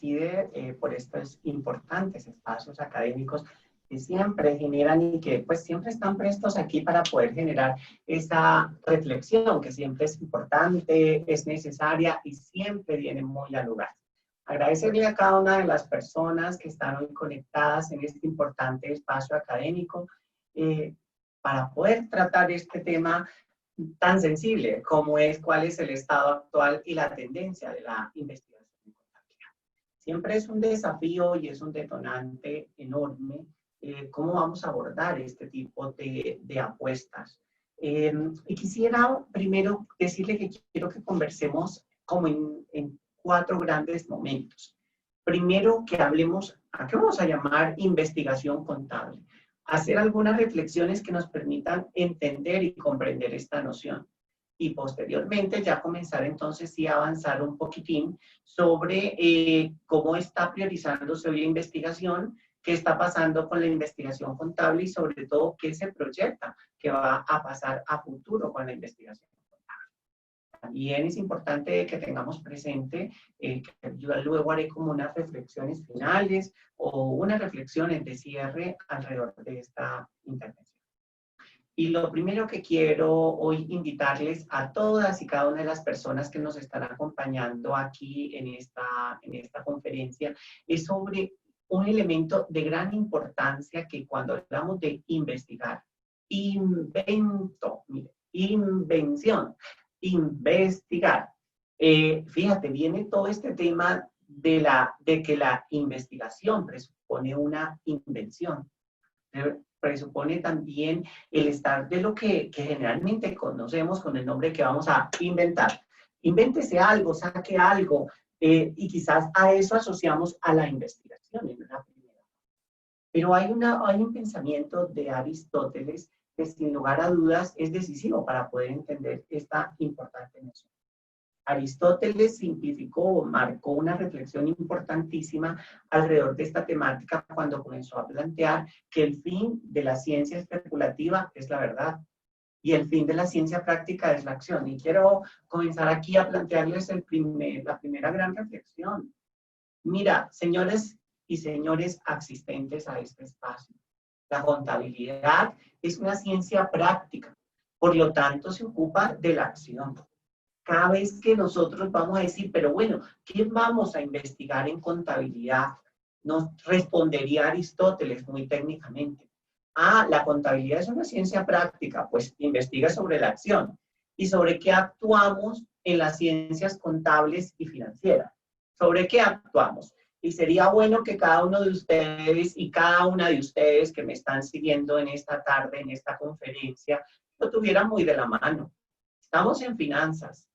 coincide por estos importantes espacios académicos que siempre generan y que pues siempre están prestos aquí para poder generar esa reflexión que siempre es importante, es necesaria y siempre viene muy al lugar. Agradecerle a cada una de las personas que están hoy conectadas en este importante espacio académico para poder tratar este tema tan sensible como es cuál es el estado actual y la tendencia de la investigación en contabilidad. Siempre es un desafío y es un detonante enorme cómo vamos a abordar este tipo de apuestas. Y quisiera primero decirle que quiero que conversemos como en 4 grandes momentos. Primero, que hablemos, ¿a qué vamos a llamar investigación contable? Hacer algunas reflexiones que nos permitan entender y comprender esta noción. Y posteriormente ya comenzar entonces sí a avanzar un poquitín sobre cómo está priorizándose hoy la investigación, qué está pasando con la investigación contable y sobre todo qué se proyecta que va a pasar a futuro con la investigación contable. También es importante que tengamos presente que yo luego haré como unas reflexiones finales o unas reflexiones de cierre alrededor de esta intervención. Y lo primero que quiero hoy invitarles a todas y cada una de las personas que nos están acompañando aquí en esta conferencia es sobre un elemento de gran importancia que cuando hablamos de investigar, invención, investigar. Fíjate, viene todo este tema de que la investigación presupone una invención. Presupone también el estar de lo que generalmente conocemos con el nombre que vamos a inventar. Invéntese algo, saque algo, y quizás a eso asociamos a la investigación en una primera. Pero hay un pensamiento de Aristóteles que sin lugar a dudas es decisivo para poder entender esta importante noción. Aristóteles simplificó, marcó una reflexión importantísima alrededor de esta temática cuando comenzó a plantear que el fin de la ciencia especulativa es la verdad y el fin de la ciencia práctica es la acción. Y quiero comenzar aquí a plantearles la primera gran reflexión. Mira, señores y señores asistentes a este espacio, la contabilidad es una ciencia práctica, por lo tanto se ocupa de la acción. Cada vez que nosotros vamos a decir, pero bueno, ¿qué vamos a investigar en contabilidad? Nos respondería Aristóteles muy técnicamente. Ah, la contabilidad es una ciencia práctica, pues investiga sobre la acción y sobre qué actuamos en las ciencias contables y financieras. ¿Sobre qué actuamos? Y sería bueno que cada uno de ustedes y cada una de ustedes que me están siguiendo en esta tarde, en esta conferencia, lo tuvieran muy de la mano. Estamos en finanzas.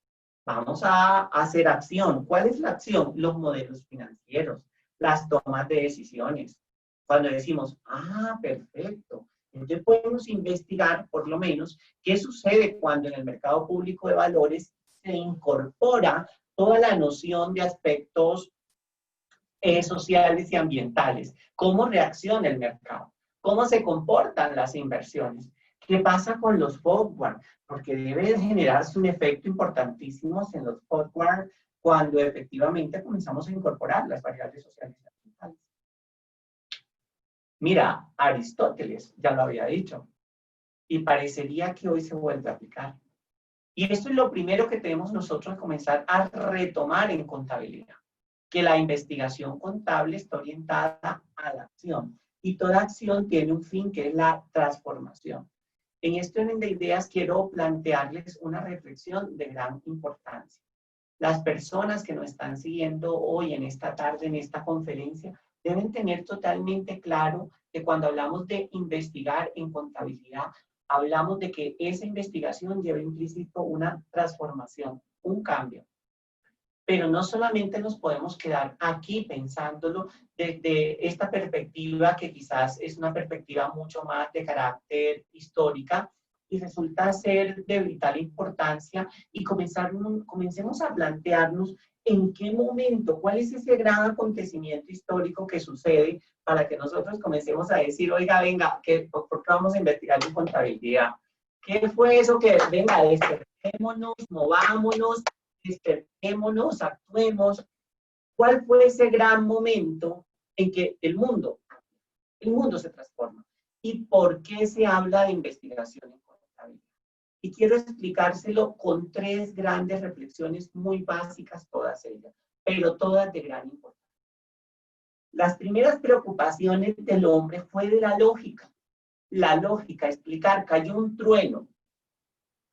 Vamos a hacer acción. ¿Cuál es la acción? Los modelos financieros, las tomas de decisiones. Cuando decimos, ah, perfecto, entonces podemos investigar por lo menos qué sucede cuando en el mercado público de valores se incorpora toda la noción de aspectos sociales y ambientales. ¿Cómo reacciona el mercado? ¿Cómo se comportan las inversiones? ¿Qué pasa con los forward? Porque debe generarse un efecto importantísimo en los forward cuando efectivamente comenzamos a incorporar las variables sociales y ambientales. Mira, Aristóteles ya lo había dicho y parecería que hoy se vuelve a aplicar. Y esto es lo primero que tenemos nosotros que comenzar a retomar en contabilidad, que la investigación contable está orientada a la acción y toda acción tiene un fin que es la transformación. En este orden de ideas quiero plantearles una reflexión de gran importancia. Las personas que nos están siguiendo hoy en esta tarde, en esta conferencia, deben tener totalmente claro que cuando hablamos de investigar en contabilidad, hablamos de que esa investigación lleva implícito una transformación, un cambio. Pero no solamente nos podemos quedar aquí pensándolo desde esta perspectiva que quizás es una perspectiva mucho más de carácter histórica y resulta ser de vital importancia y comencemos a plantearnos en qué momento, cuál es ese gran acontecimiento histórico que sucede para que nosotros comencemos a decir, oiga, venga, ¿por qué vamos a investigar en contabilidad? ¿Qué fue eso que, venga, despertémonos, movámonos, despertémonos, actuemos? ¿Cuál fue ese gran momento en que el mundo se transforma? ¿Y por qué se habla de investigación en contabilidad? Y quiero explicárselo con 3 grandes reflexiones muy básicas, todas ellas, pero todas de gran importancia. Las primeras preocupaciones del hombre fue de la lógica. La lógica, explicar, cayó un trueno.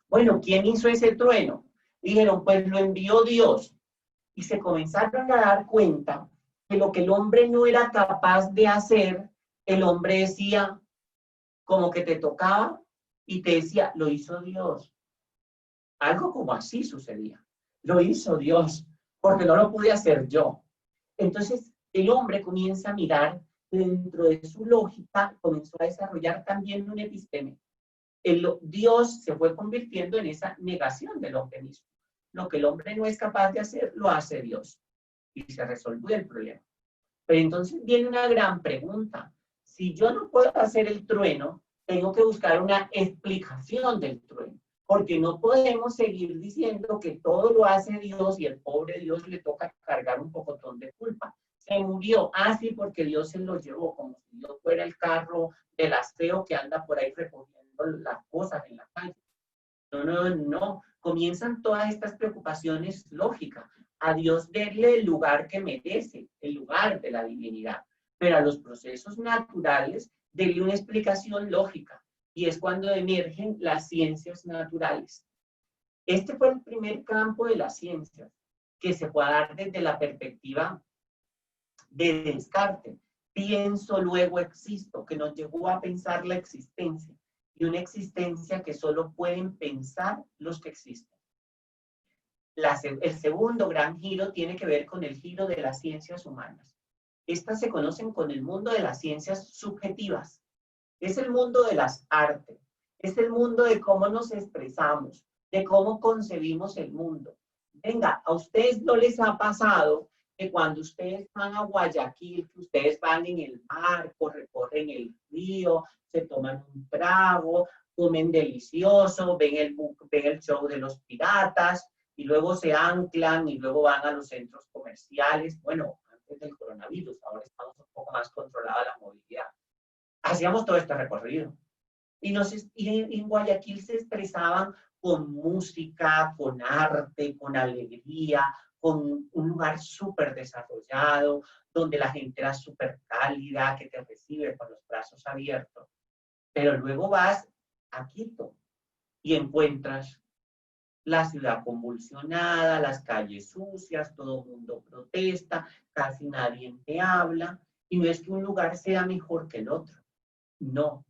Bueno, ¿quién hizo ese trueno? Dijeron, pues lo envió Dios. Y se comenzaron a dar cuenta que lo que el hombre no era capaz de hacer, el hombre decía, como que te tocaba y te decía, lo hizo Dios. Algo como así sucedía. Lo hizo Dios, porque no lo pude hacer yo. Entonces, el hombre comienza a mirar dentro de su lógica, comenzó a desarrollar también un episteme. Dios se fue convirtiendo en esa negación del hombre mismo. Lo que el hombre no es capaz de hacer, lo hace Dios. Y se resolvió el problema. Pero entonces viene una gran pregunta. Si yo no puedo hacer el trueno, tengo que buscar una explicación del trueno. Porque no podemos seguir diciendo que todo lo hace Dios y el pobre Dios le toca cargar un pocotón de culpa. Se murió, sí, porque Dios se lo llevó, como si Dios fuera el carro del aseo que anda por ahí recogiendo las cosas en la calle. No, no, no. Comienzan todas estas preocupaciones lógicas. A Dios darle el lugar que merece, el lugar de la divinidad. Pero a los procesos naturales, darle una explicación lógica. Y es cuando emergen las ciencias naturales. Este fue el primer campo de las ciencias que se puede dar desde la perspectiva de Descartes. Pienso, luego existo, que nos llevó a pensar la existencia. Y una existencia que solo pueden pensar los que existen. El segundo gran giro tiene que ver con el giro de las ciencias humanas. Estas se conocen con el mundo de las ciencias subjetivas. Es el mundo de las artes. Es el mundo de cómo nos expresamos, de cómo concebimos el mundo. Venga, ¿a ustedes no les ha pasado que cuando ustedes van a Guayaquil, que ustedes van en el barco, recorren el río, se toman un trago, comen delicioso, ven el show de los piratas y luego se anclan y luego van a los centros comerciales? Bueno, antes del coronavirus, ahora estamos un poco más controlada la movilidad. Hacíamos todo este recorrido. Y en Guayaquil se expresaban con música, con arte, con alegría, con un lugar súper desarrollado, donde la gente era súper cálida, que te recibe con los brazos abiertos. Pero luego vas a Quito y encuentras la ciudad convulsionada, las calles sucias, todo el mundo protesta, casi nadie te habla. Y no es que un lugar sea mejor que el otro. No.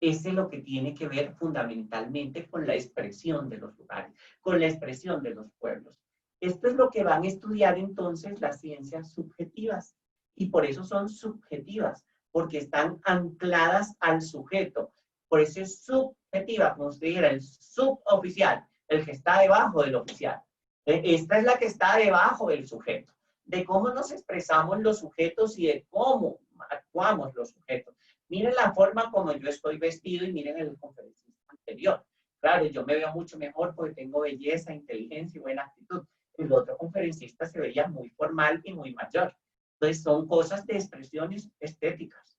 Ese es lo que tiene que ver fundamentalmente con la expresión de los lugares, con la expresión de los pueblos. Esto es lo que van a estudiar entonces las ciencias subjetivas. Y por eso son subjetivas, porque están ancladas al sujeto. Por eso es subjetiva, como usted dijera, el suboficial, el que está debajo del oficial. Esta es la que está debajo del sujeto, de cómo nos expresamos los sujetos y de cómo actuamos los sujetos. Miren la forma como yo estoy vestido y miren el conferencista anterior. Claro, yo me veo mucho mejor porque tengo belleza, inteligencia y buena actitud. El otro conferencista se veía muy formal y muy mayor. Entonces son cosas de expresiones estéticas.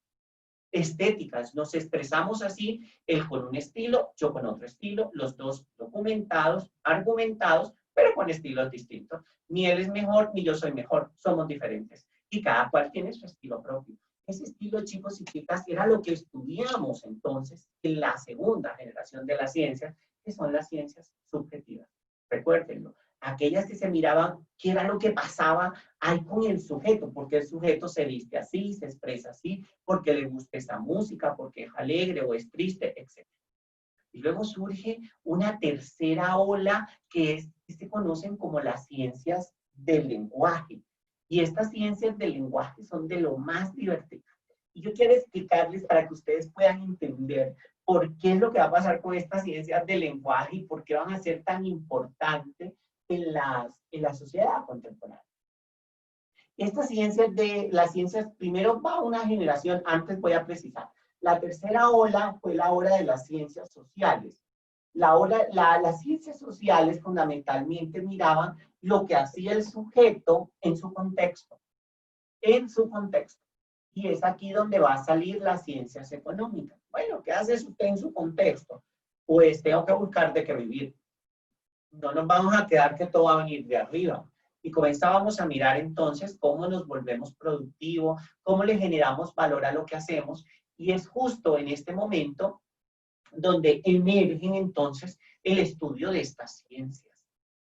Estéticas, nos expresamos así, él con un estilo, yo con otro estilo, los dos documentados, argumentados, pero con estilos distintos. Ni él es mejor, ni yo soy mejor, somos diferentes. Y cada cual tiene su estilo propio. Ese estilo, chicos y chicas, era lo que estudiamos entonces en la segunda generación de las ciencias, que son las ciencias subjetivas. Recuérdenlo, aquellas que se miraban qué era lo que pasaba ahí con el sujeto, porque el sujeto se viste así, se expresa así, porque le gusta esa música, porque es alegre o es triste, etc. Y luego surge una tercera ola que se conocen como las ciencias del lenguaje. Y estas ciencias del lenguaje son de lo más divertidas. Y yo quiero explicarles para que ustedes puedan entender por qué es lo que va a pasar con estas ciencias del lenguaje y por qué van a ser tan importantes en la sociedad contemporánea. Estas ciencias las ciencias, primero va una generación, antes voy a precisar. La tercera ola fue la ola de las ciencias sociales. Las ciencias sociales fundamentalmente miraban lo que hacía el sujeto en su contexto, en su contexto. Y es aquí donde va a salir las ciencias económicas. Bueno, ¿qué hace usted en su contexto? Pues tengo que buscar de qué vivir. No nos vamos a quedar que todo va a venir de arriba. Y comenzábamos a mirar entonces cómo nos volvemos productivos, cómo le generamos valor a lo que hacemos. Y es justo en este momento donde emergen entonces el estudio de estas ciencias.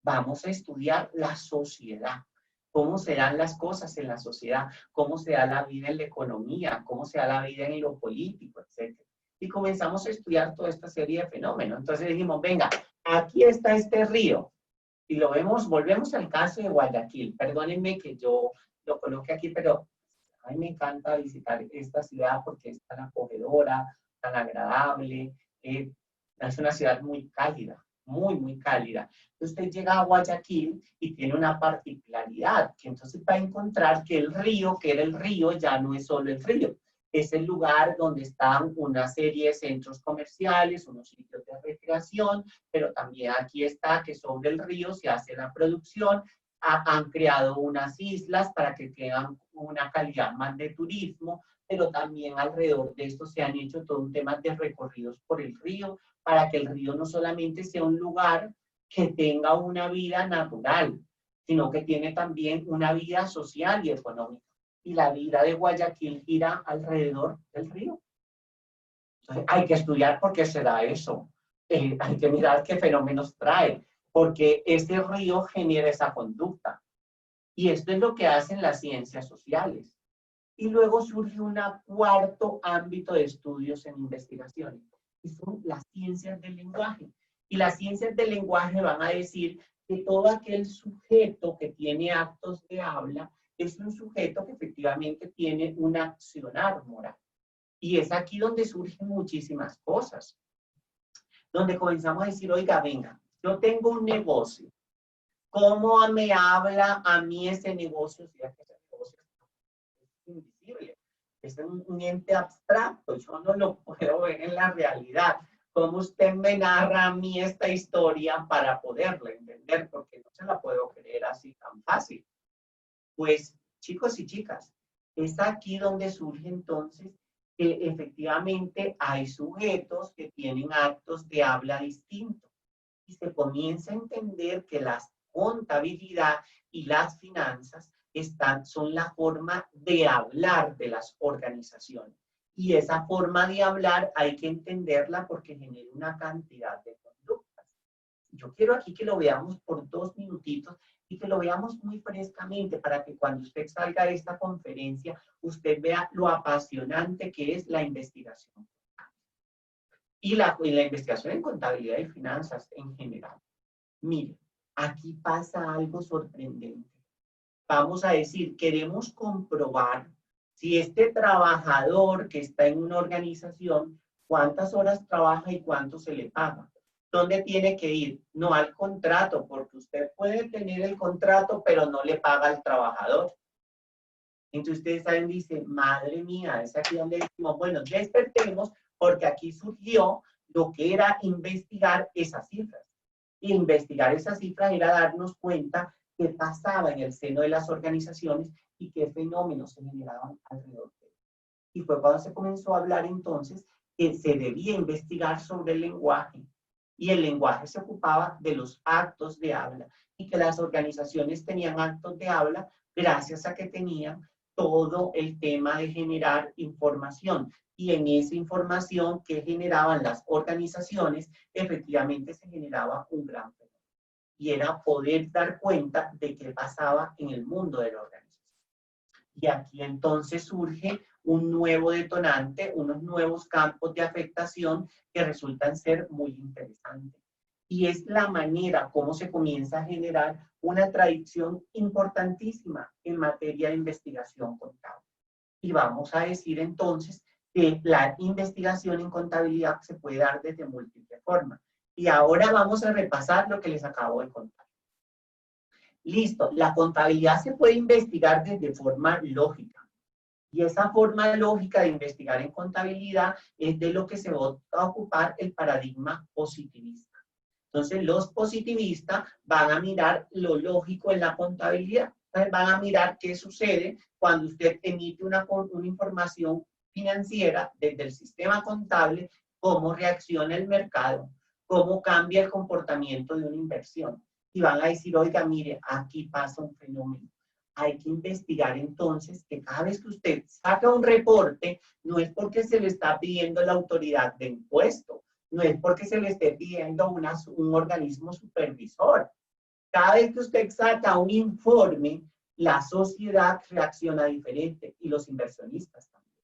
Vamos a estudiar la sociedad, cómo se dan las cosas en la sociedad, cómo se da la vida en la economía, cómo se da la vida en lo político, etc. Y comenzamos a estudiar toda esta serie de fenómenos. Entonces dijimos, venga, aquí está este río. Y lo vemos, volvemos al caso de Guayaquil. Perdónenme que yo lo coloque aquí, pero a mí me encanta visitar esta ciudad porque es tan acogedora, tan agradable. Es una ciudad muy cálida, muy, muy cálida. Usted llega a Guayaquil y tiene una particularidad, que entonces va a encontrar que el río, que era el río, ya no es solo el río. Es el lugar donde están una serie de centros comerciales, unos sitios de recreación, pero también aquí está que sobre el río se hace la producción. Han creado unas islas para que tengan una calidad más de turismo, pero también alrededor de esto se han hecho todo un tema de recorridos por el río, para que el río no solamente sea un lugar que tenga una vida natural, sino que tiene también una vida social y económica. Y la vida de Guayaquil gira alrededor del río. Entonces, hay que estudiar por qué se da eso. Hay que mirar qué fenómenos trae, porque ese río genera esa conducta. Y esto es lo que hacen las ciencias sociales. Y luego surge un cuarto ámbito de estudios en investigaciones, que son las ciencias del lenguaje. Y las ciencias del lenguaje van a decir que todo aquel sujeto que tiene actos de habla es un sujeto que efectivamente tiene un accionar moral. Y es aquí donde surgen muchísimas cosas. Donde comenzamos a decir, oiga, venga, yo tengo un negocio. ¿Cómo me habla a mí ese negocio? Si es que ese negocio es invisible. Es un ente abstracto. Yo no lo puedo ver en la realidad. ¿Cómo usted me narra a mí esta historia para poderla entender? Porque no se la puedo creer así tan fácil. Pues, chicos y chicas, es aquí donde surge entonces que efectivamente hay sujetos que tienen actos de habla distintos y se comienza a entender que la contabilidad y las finanzas son la forma de hablar de las organizaciones. Y esa forma de hablar hay que entenderla porque genera una cantidad de conductas. Yo quiero aquí que lo veamos por 2 minutitos y que lo veamos muy frescamente para que cuando usted salga de esta conferencia, usted vea lo apasionante que es la investigación. Y la investigación en contabilidad y finanzas en general. Mire, aquí pasa algo sorprendente. Vamos a decir, queremos comprobar si este trabajador que está en una organización, cuántas horas trabaja y cuánto se le paga. ¿Dónde tiene que ir? No al contrato, porque usted puede tener el contrato, pero no le paga al trabajador. Entonces ustedes saben, dicen, madre mía, es aquí donde decimos, bueno, despertemos, porque aquí surgió lo que era investigar esas cifras. Y investigar esas cifras era darnos cuenta qué pasaba en el seno de las organizaciones y qué fenómenos se generaban alrededor de ellos. Y fue cuando se comenzó a hablar entonces que se debía investigar sobre el lenguaje. Y el lenguaje se ocupaba de los actos de habla y que las organizaciones tenían actos de habla gracias a que tenían todo el tema de generar información. Y en esa información que generaban las organizaciones, efectivamente se generaba un gran fenómeno. Y era poder dar cuenta de qué pasaba en el mundo de la organización. Y aquí entonces surge un nuevo detonante, unos nuevos campos de afectación que resultan ser muy interesantes. Y es la manera como se comienza a generar una tradición importantísima en materia de investigación contable. Y vamos a decir entonces que la investigación en contabilidad se puede dar desde múltiples formas. Y ahora vamos a repasar lo que les acabo de contar. Listo, la contabilidad se puede investigar desde forma lógica. Y esa forma lógica de investigar en contabilidad es de lo que se va a ocupar el paradigma positivista. Entonces, los positivistas van a mirar lo lógico en la contabilidad. Entonces, van a mirar qué sucede cuando usted emite una información financiera desde el sistema contable, cómo reacciona el mercado, cómo cambia el comportamiento de una inversión. Y van a decir, oiga, mire, aquí pasa un fenómeno. Hay que investigar entonces que cada vez que usted saca un reporte, no es porque se le está pidiendo la autoridad de impuesto, no es porque se le esté pidiendo un organismo supervisor. Cada vez que usted saca un informe, la sociedad reacciona diferente y los inversionistas también.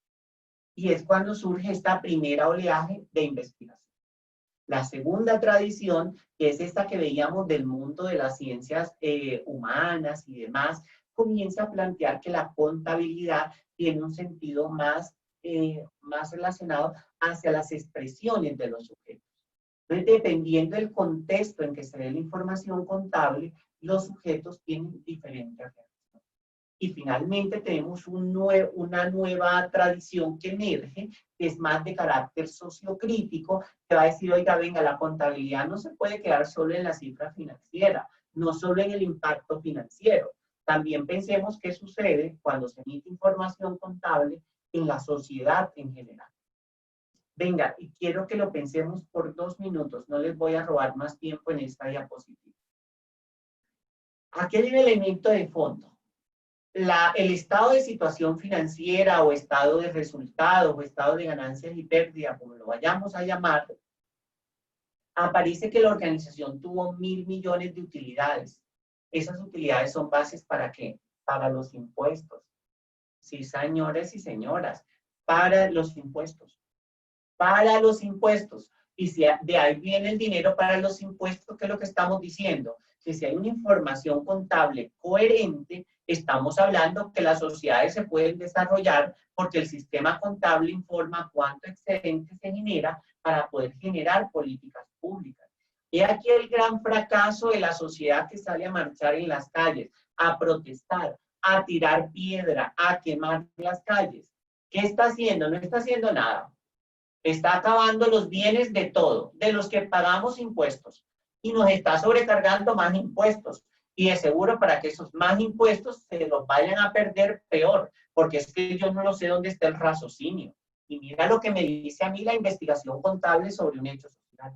Y es cuando surge esta primera oleaje de investigación. La segunda tradición, que es esta que veíamos del mundo de las ciencias humanas y demás, comienza a plantear que la contabilidad tiene un sentido más relacionado hacia las expresiones de los sujetos. Entonces, dependiendo del contexto en que se dé la información contable, los sujetos tienen diferentes reacciones. Y finalmente tenemos una nueva tradición que emerge, que es más de carácter sociocrítico, que va a decir, oiga, venga, la contabilidad no se puede quedar solo en la cifra financiera, no solo en el impacto financiero. También pensemos qué sucede cuando se emite información contable en la sociedad en general. Venga, y quiero que lo pensemos por 2 minutos, no les voy a robar más tiempo en esta diapositiva. Aquí hay un elemento de fondo. El estado de situación financiera o estado de resultados o estado de ganancias y pérdidas, como lo vayamos a llamar, aparece que la organización tuvo 1.000 millones de utilidades. Esas utilidades son bases ¿para qué? Para los impuestos. Sí, señores y señoras, para los impuestos. Para los impuestos. Y si de ahí viene el dinero para los impuestos, ¿qué es lo que estamos diciendo? Que si hay una información contable coherente, estamos hablando que las sociedades se pueden desarrollar porque el sistema contable informa cuánto excedente se genera para poder generar políticas públicas. Y aquí el gran fracaso de la sociedad que sale a marchar en las calles, a protestar, a tirar piedra, a quemar las calles. ¿Qué está haciendo? No está haciendo nada. Está acabando los bienes de todo, de los que pagamos impuestos, y nos está sobrecargando más impuestos. Y de seguro para que esos más impuestos se los vayan a perder peor, porque es que yo no lo sé dónde está el raciocinio. Y mira lo que me dice a mí la investigación contable sobre un hecho social.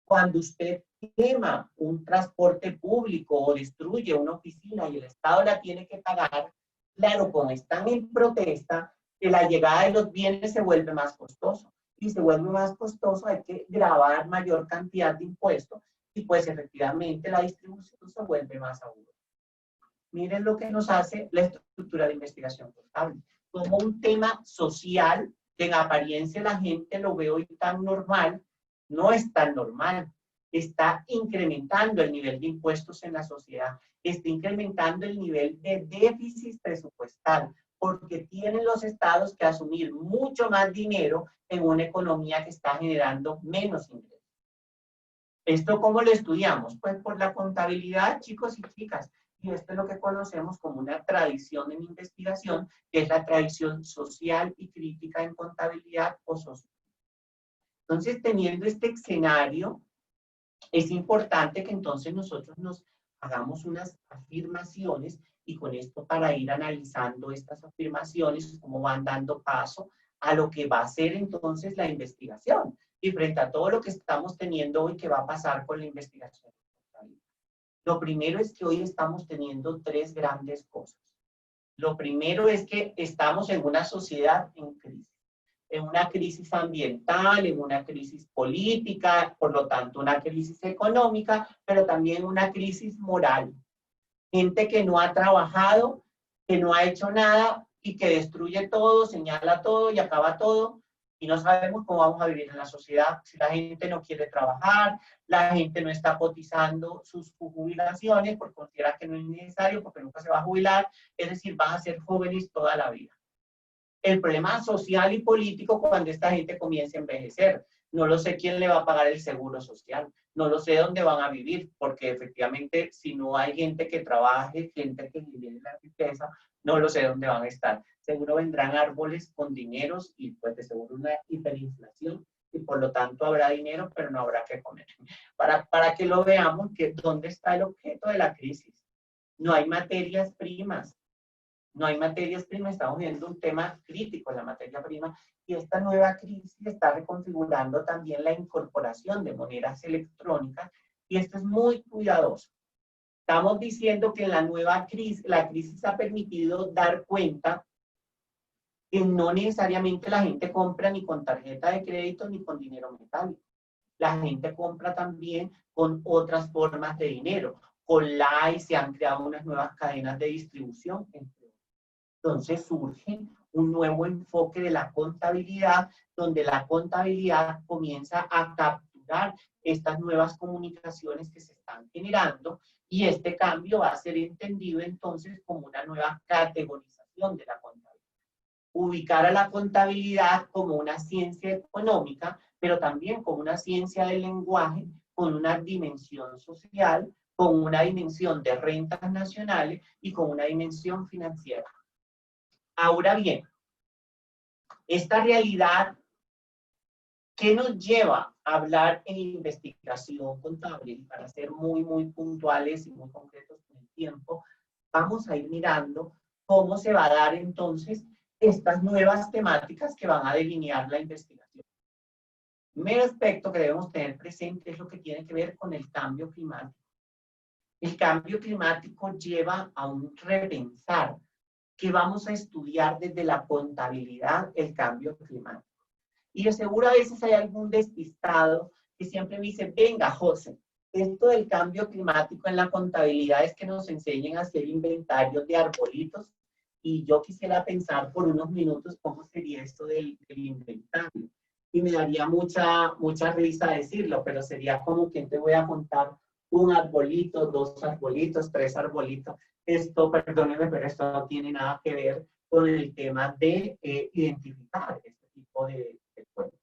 Cuando usted quema un transporte público o destruye una oficina y el Estado la tiene que pagar, claro, como están en protesta, que la llegada de los bienes se vuelve más costoso. Y se vuelve más costoso, hay que grabar mayor cantidad de impuestos y pues efectivamente la distribución se vuelve más aguda. Miren lo que nos hace la estructura de investigación contable. Como un tema social, que en apariencia la gente lo ve hoy tan normal, no es tan normal. Está incrementando el nivel de impuestos en la sociedad, está incrementando el nivel de déficit presupuestal, porque tienen los estados que asumir mucho más dinero en una economía que está generando menos ingresos. ¿Esto cómo lo estudiamos? Pues por la contabilidad, chicos y chicas. Y esto es lo que conocemos como una tradición en investigación, que es la tradición social y crítica en contabilidad o social. Entonces, teniendo este escenario, es importante que entonces nosotros nos hagamos unas afirmaciones y con esto para ir analizando estas afirmaciones, cómo van dando paso a lo que va a ser entonces la investigación y frente a todo lo que estamos teniendo hoy, ¿qué va a pasar con la investigación? Lo primero es que hoy estamos teniendo 3 grandes cosas. Lo primero es que estamos en una sociedad en crisis. En una crisis ambiental, en una crisis política, por lo tanto una crisis económica, pero también una crisis moral. Gente que no ha trabajado, que no ha hecho nada y que destruye todo, señala todo y acaba todo. Y no sabemos cómo vamos a vivir en la sociedad si la gente no quiere trabajar, la gente no está cotizando sus jubilaciones porque considera que no es necesario, porque nunca se va a jubilar, es decir, van a ser jóvenes toda la vida. El problema social y político cuando esta gente comience a envejecer. No lo sé quién le va a pagar el seguro social, no lo sé dónde van a vivir, porque efectivamente si no hay gente que trabaje, gente que genere la riqueza, no lo sé dónde van a estar. Seguro vendrán árboles con dineros y pues de seguro una hiperinflación y por lo tanto habrá dinero, pero no habrá que comer. Para que lo veamos, que dónde está el objeto de la crisis. No hay materias primas. No hay materias primas, estamos viendo un tema crítico en la materia prima y esta nueva crisis está reconfigurando también la incorporación de monedas electrónicas y esto es muy cuidadoso. Estamos diciendo que en la nueva crisis, la crisis ha permitido dar cuenta que no necesariamente la gente compra ni con tarjeta de crédito ni con dinero metálico. La gente compra también con otras formas de dinero. Con LAI se han creado unas nuevas cadenas de distribución. Entonces surge un nuevo enfoque de la contabilidad, donde la contabilidad comienza a capturar estas nuevas comunicaciones que se están generando y este cambio va a ser entendido entonces como una nueva categorización de la contabilidad. Ubicar a la contabilidad como una ciencia económica, pero también como una ciencia del lenguaje, con una dimensión social, con una dimensión de rentas nacionales y con una dimensión financiera. Ahora bien, esta realidad, ¿qué nos lleva a hablar en investigación contable? Y para ser muy, muy puntuales y muy concretos con el tiempo, vamos a ir mirando cómo se va a dar entonces estas nuevas temáticas que van a delinear la investigación. El primer aspecto que debemos tener presente es lo que tiene que ver con el cambio climático. El cambio climático lleva a un repensar que vamos a estudiar desde la contabilidad el cambio climático. Y de seguro a veces hay algún despistado que siempre me dice, venga, José, esto del cambio climático en la contabilidad es que nos enseñen a hacer inventarios de arbolitos y yo quisiera pensar por unos minutos cómo sería esto del inventario. Y me daría mucha risa decirlo, pero sería como que te voy a contar un arbolito, dos arbolitos, tres arbolitos. Esto, perdónenme, pero esto no tiene nada que ver con el tema de identificar este tipo de cuentas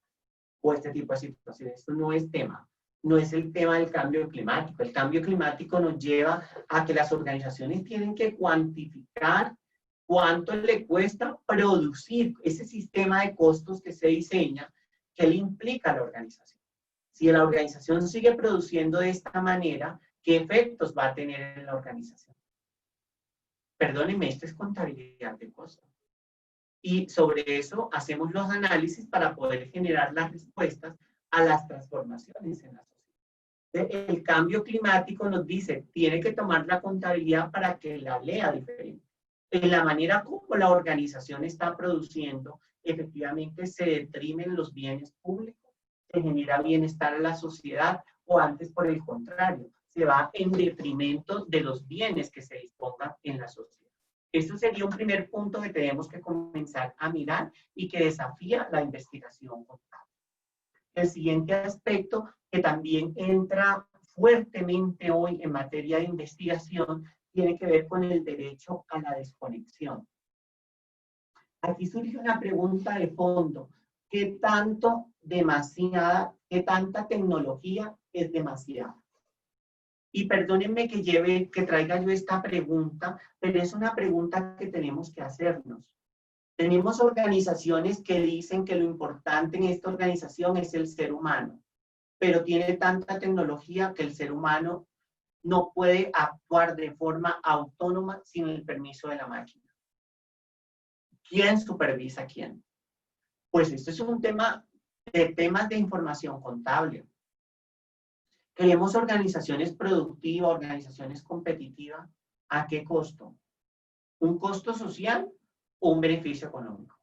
o este tipo de situaciones. Esto no es tema, no es el tema del cambio climático. El cambio climático nos lleva a que las organizaciones tienen que cuantificar cuánto le cuesta producir ese sistema de costos que se diseña, que le implica a la organización. Si la organización sigue produciendo de esta manera, ¿qué efectos va a tener en la organización? Perdónenme, esto es contabilidad de costos. Y sobre eso hacemos los análisis para poder generar las respuestas a las transformaciones en la sociedad. El cambio climático nos dice, tiene que tomar la contabilidad para que la lea diferente. En la manera como la organización está produciendo, efectivamente se deprimen los bienes públicos, se genera bienestar a la sociedad o antes por el contrario, se va en detrimento de los bienes que se dispongan en la sociedad. Esto sería un primer punto que tenemos que comenzar a mirar y que desafía la investigación contable. El siguiente aspecto que también entra fuertemente hoy en materia de investigación tiene que ver con el derecho a la desconexión. Aquí surge una pregunta de fondo. ¿Qué tanta tecnología es demasiada? Y perdónenme que traiga yo esta pregunta, pero es una pregunta que tenemos que hacernos. Tenemos organizaciones que dicen que lo importante en esta organización es el ser humano, pero tiene tanta tecnología que el ser humano no puede actuar de forma autónoma sin el permiso de la máquina. ¿Quién supervisa a quién? Pues esto es un tema de temas de información contable. Queremos organizaciones productivas, organizaciones competitivas. ¿A qué costo? ¿Un costo social o un beneficio económico?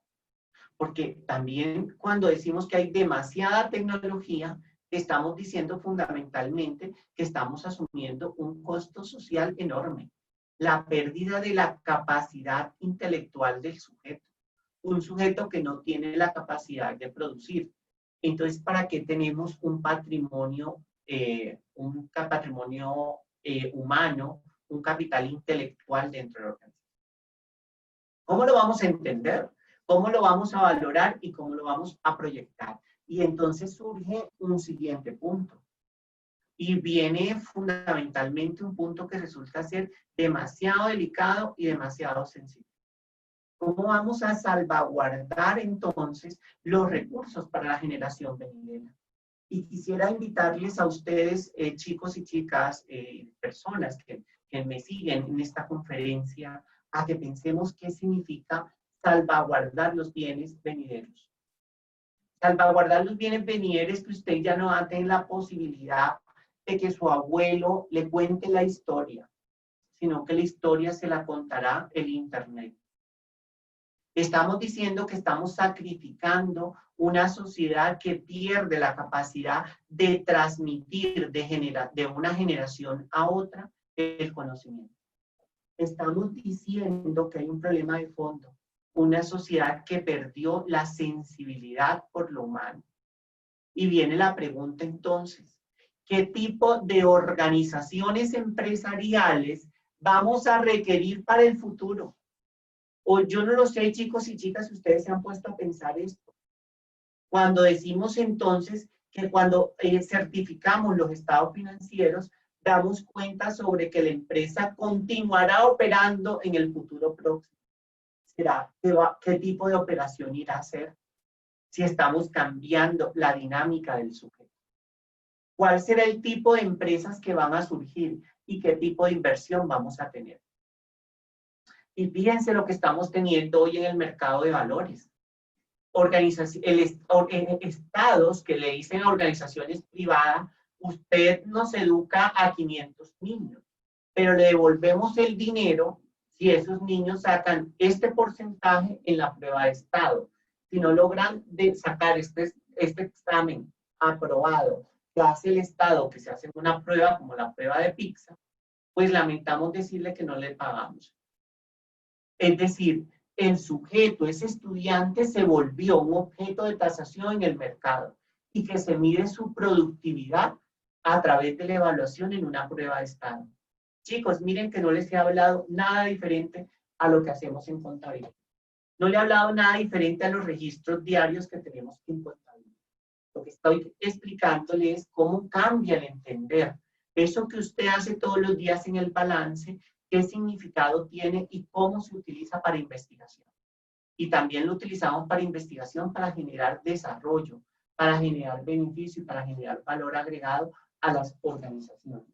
Porque también cuando decimos que hay demasiada tecnología, estamos diciendo fundamentalmente que estamos asumiendo un costo social enorme. La pérdida de la capacidad intelectual del sujeto. Un sujeto que no tiene la capacidad de producir. Entonces, ¿para qué tenemos un patrimonio humano, un capital intelectual dentro de la organización? ¿Cómo lo vamos a entender? ¿Cómo lo vamos a valorar y cómo lo vamos a proyectar? Y entonces surge un siguiente punto. Y viene fundamentalmente un punto que resulta ser demasiado delicado y demasiado sensible. ¿Cómo vamos a salvaguardar entonces los recursos para la generación venidera? Y quisiera invitarles a ustedes, chicos y chicas, personas que me siguen en esta conferencia, a que pensemos qué significa salvaguardar los bienes venideros. Salvaguardar los bienes venideros es que usted ya no va a tener la posibilidad de que su abuelo le cuente la historia, sino que la historia se la contará el Internet. Estamos diciendo que estamos sacrificando una sociedad que pierde la capacidad de transmitir de una generación a otra el conocimiento. Estamos diciendo que hay un problema de fondo, una sociedad que perdió la sensibilidad por lo humano. Y viene la pregunta entonces, ¿qué tipo de organizaciones empresariales vamos a requerir para el futuro? O yo no lo sé, chicos y chicas, si ustedes se han puesto a pensar esto. Cuando decimos entonces que cuando certificamos los estados financieros, damos cuenta sobre que la empresa continuará operando en el futuro próximo. ¿Será qué tipo de operación irá a hacer? Si estamos cambiando la dinámica del sujeto. ¿Cuál será el tipo de empresas que van a surgir y qué tipo de inversión vamos a tener? Y fíjense lo que estamos teniendo hoy en el mercado de valores. Estados que le dicen a organizaciones privadas, usted nos educa a 500 niños, pero le devolvemos el dinero si esos niños sacan este porcentaje en la prueba de estado. Si no logran sacar este examen aprobado que hace el estado, que se hace una prueba como la prueba de PISA, pues lamentamos decirle que no le pagamos. Es decir, el sujeto, ese estudiante, se volvió un objeto de tasación en el mercado y que se mide su productividad a través de la evaluación en una prueba de estado. Chicos, miren que no les he hablado nada diferente a lo que hacemos en contabilidad. No le he hablado nada diferente a los registros diarios que tenemos en contabilidad. Lo que estoy explicándoles es cómo cambia el entender. Eso que usted hace todos los días en el balance, qué significado tiene y cómo se utiliza para investigación. Y también lo utilizamos para investigación, para generar desarrollo, para generar beneficio y para generar valor agregado a las organizaciones.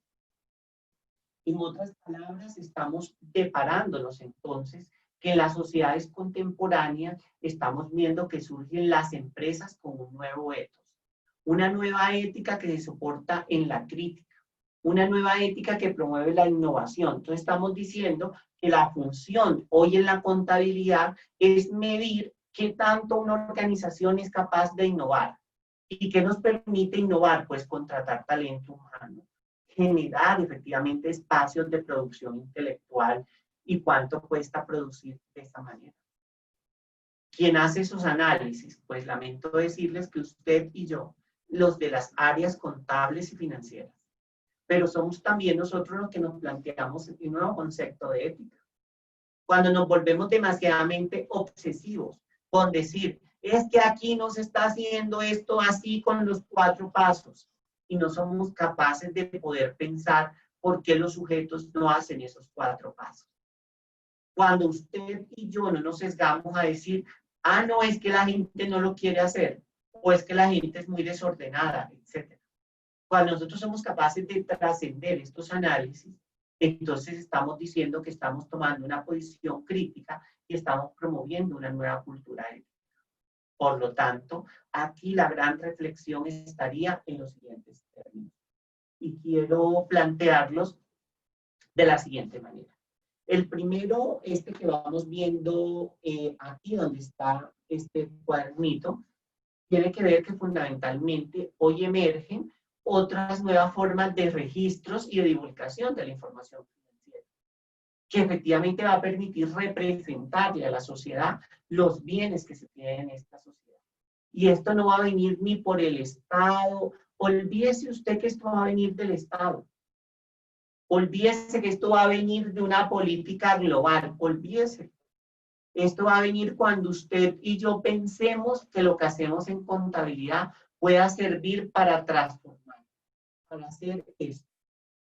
En otras palabras, estamos deparándonos entonces que en las sociedades contemporáneas estamos viendo que surgen las empresas con un nuevo ethos, una nueva ética que se soporta en la crítica, una nueva ética que promueve la innovación. Entonces estamos diciendo que la función hoy en la contabilidad es medir qué tanto una organización es capaz de innovar. ¿Y qué nos permite innovar? Pues contratar talento humano, generar efectivamente espacios de producción intelectual y cuánto cuesta producir de esa manera. ¿Quién hace esos análisis? Pues lamento decirles que usted y yo, los de las áreas contables y financieras, pero somos también nosotros los que nos planteamos un nuevo concepto de ética. Cuando nos volvemos demasiadamente obsesivos con decir, es que aquí no se está haciendo esto así con los 4 pasos, y no somos capaces de poder pensar por qué los sujetos no hacen esos 4 pasos. Cuando usted y yo no nos sesgamos a decir, ah, no, es que la gente no lo quiere hacer, o es que la gente es muy desordenada, etc. Cuando nosotros somos capaces de trascender estos análisis, entonces estamos diciendo que estamos tomando una posición crítica y estamos promoviendo una nueva cultura ética. Por lo tanto, aquí la gran reflexión estaría en los siguientes términos. Y quiero plantearlos de la siguiente manera. El primero, que vamos viendo aquí donde está este cuadernito, tiene que ver que fundamentalmente hoy emergen otras nuevas formas de registros y de divulgación de la información financiera, que efectivamente va a permitir representarle a la sociedad los bienes que se tienen en esta sociedad. Y esto no va a venir ni por el Estado, olvídese usted que esto va a venir del Estado. Olvídese que esto va a venir de una política global, olvídese. Esto va a venir cuando usted y yo pensemos que lo que hacemos en contabilidad pueda servir para transformar, para hacer esto,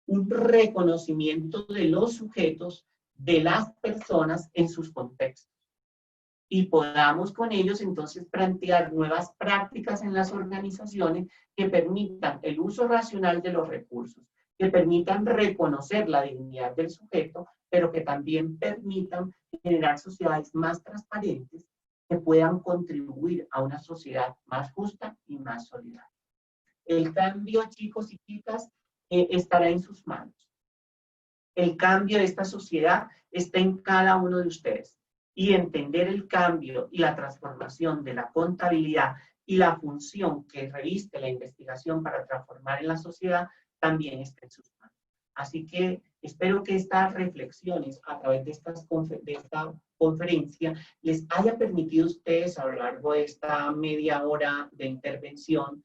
un reconocimiento de los sujetos, de las personas en sus contextos. y podamos con ellos entonces plantear nuevas prácticas en las organizaciones que permitan el uso racional de los recursos, que permitan reconocer la dignidad del sujeto, pero que también permitan generar sociedades más transparentes que puedan contribuir a una sociedad más justa y más solidaria. El cambio, chicos y chicas, estará en sus manos. El cambio de esta sociedad está en cada uno de ustedes. Y entender el cambio y la transformación de la contabilidad y la función que reviste la investigación para transformar en la sociedad también está en sus manos. Así que espero que estas reflexiones a través de esta conferencia les haya permitido a ustedes a lo largo de esta media hora de intervención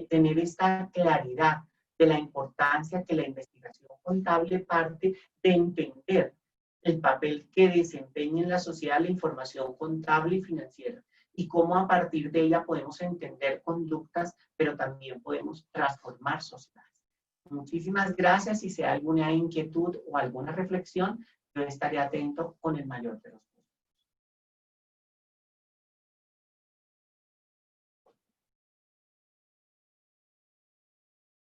tener esta claridad de la importancia que la investigación contable parte de entender el papel que desempeña en la sociedad la información contable y financiera y cómo a partir de ella podemos entender conductas, pero también podemos transformar sociedades. Muchísimas gracias y si hay alguna inquietud o alguna reflexión, yo estaré atento con el mayor de los